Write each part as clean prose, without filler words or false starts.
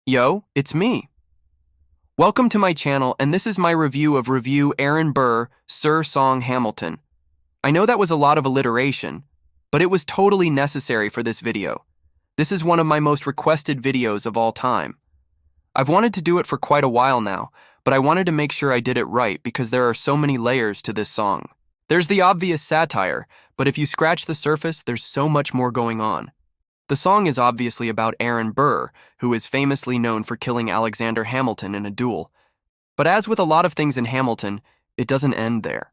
Yo, it's me. Welcome to my channel, and this is my review of Aaron Burr, Sir Song Hamilton. I know that was a lot of alliteration, but it was totally necessary for this video. This is one of my most requested videos of all time. I've wanted to do it for quite a while now, but I wanted to make sure I did it right because there are so many layers to this song. There's the obvious satire, but if you scratch the surface, there's so much more going on. The song is obviously about Aaron Burr, who is famously known for killing Alexander Hamilton in a duel. But as with a lot of things in Hamilton, it doesn't end there.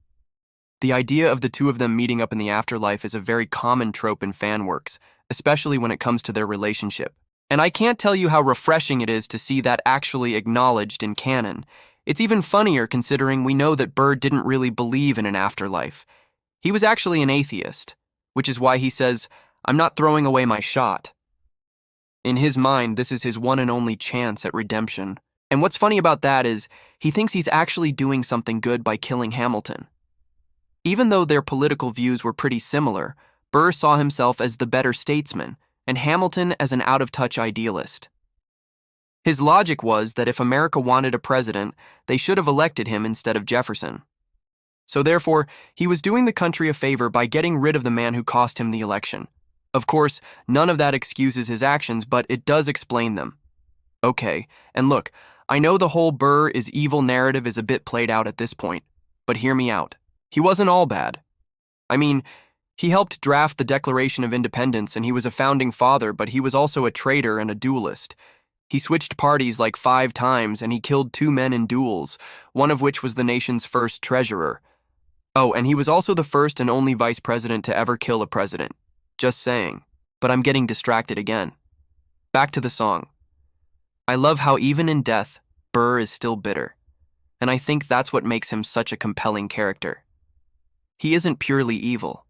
The idea of the two of them meeting up in the afterlife is a very common trope in fan works, especially when it comes to their relationship. And I can't tell you how refreshing it is to see that actually acknowledged in canon. It's even funnier considering we know that Burr didn't really believe in an afterlife. He was actually an atheist, which is why he says, "I'm not throwing away my shot." In his mind, this is his one and only chance at redemption. And what's funny about that is, he thinks he's actually doing something good by killing Hamilton. Even though their political views were pretty similar, Burr saw himself as the better statesman, and Hamilton as an out-of-touch idealist. His logic was that if America wanted a president, they should have elected him instead of Jefferson. So therefore, he was doing the country a favor by getting rid of the man who cost him the election. Of course, none of that excuses his actions, but it does explain them. Okay, and look, I know the whole Burr is evil narrative is a bit played out at this point, but hear me out. He wasn't all bad. I mean, he helped draft the Declaration of Independence and he was a founding father, but he was also a traitor and a duelist. He switched parties like 5 times and he killed 2 men in duels, one of which was the nation's first treasurer. Oh, and he was also the first and only vice president to ever kill a president. Just saying, but I'm getting distracted again. Back to the song. I love how even in death, Burr is still bitter. And I think that's what makes him such a compelling character. He isn't purely evil.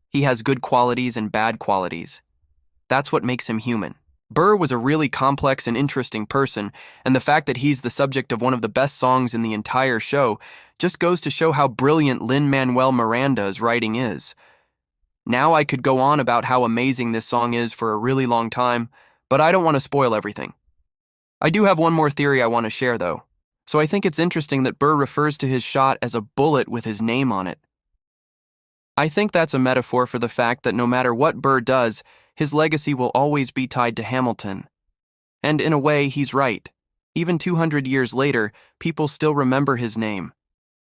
He has good qualities and bad qualities. That's what makes him human. Burr was a really complex and interesting person, and the fact that he's the subject of one of the best songs in the entire show just goes to show how brilliant Lin-Manuel Miranda's writing is. Now I could go on about how amazing this song is for a really long time, but I don't want to spoil everything. I do have one more theory I want to share, though. So I think it's interesting that Burr refers to his shot as a bullet with his name on it. I think that's a metaphor for the fact that no matter what Burr does, his legacy will always be tied to Hamilton. And in a way, he's right. Even 200 years later, people still remember his name.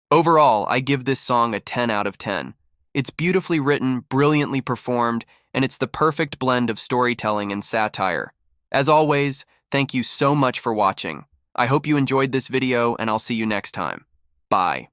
Overall, I give this song a 10 out of 10. It's beautifully written, brilliantly performed, and it's the perfect blend of storytelling and satire. As always, thank you so much for watching. I hope you enjoyed this video, and I'll see you next time. Bye.